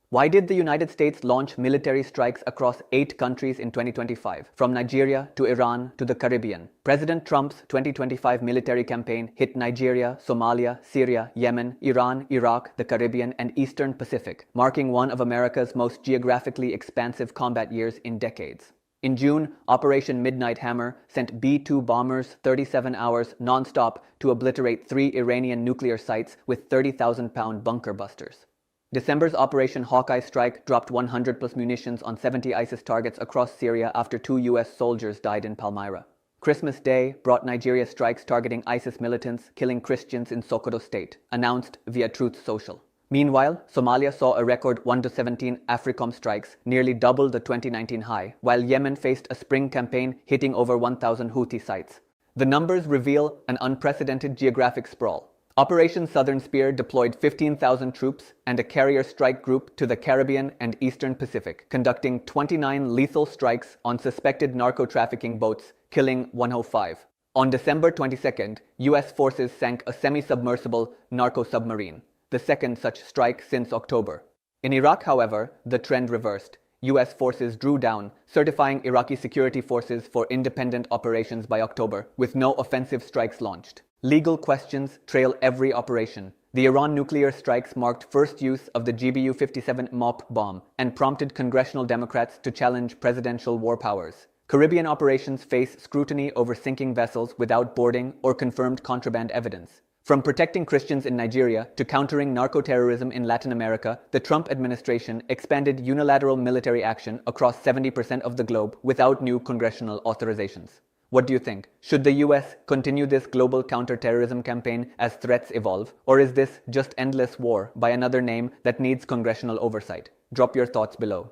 Why did the United States launch military strikes across 8 countries in 2025, from Nigeria to Iran to the Caribbean? President Trump's 2025 military campaign hit Nigeria, Somalia, Syria, Yemen, Iran, Iraq, the Caribbean, and Eastern Pacific, marking one of America's most geographically expansive combat years in decades. In June, Operation Midnight Hammer sent B-2 bombers 37 hours non-stop to obliterate 3 Iranian nuclear sites with 30,000-pound bunker busters. December's Operation Hawkeye strike dropped 100-plus munitions on 70 ISIS targets across Syria after 2 U.S. soldiers died in Palmyra. Christmas Day brought Nigeria strikes targeting ISIS militants killing Christians in Sokoto state, announced via Truth Social. Meanwhile, Somalia saw a record 1-17 AFRICOM strikes, nearly double the 2019 high, while Yemen faced a spring campaign hitting over 1,000 Houthi sites. The numbers reveal an unprecedented geographic sprawl. Operation Southern Spear deployed 15,000 troops and a carrier strike group to the Caribbean and Eastern Pacific, conducting 29 lethal strikes on suspected narco-trafficking boats, killing 105. On December 22nd, U.S. forces sank a semi-submersible narco-submarine, the second such strike since October. In Iraq, however, the trend reversed. U.S. forces drew down, certifying Iraqi security forces for independent operations by October, with no offensive strikes launched. Legal questions trail every operation. The Iran nuclear strikes marked first use of the GBU-57 MOP bomb and prompted congressional Democrats to challenge presidential war powers. Caribbean operations face scrutiny over sinking vessels without boarding or confirmed contraband evidence. From protecting Christians in Nigeria to countering narco-terrorism in Latin America, the Trump administration expanded unilateral military action across 70% of the globe without new congressional authorizations. What do you think? Should the US continue this global counter-terrorism campaign as threats evolve, or is this just endless war by another name that needs congressional oversight? Drop your thoughts below.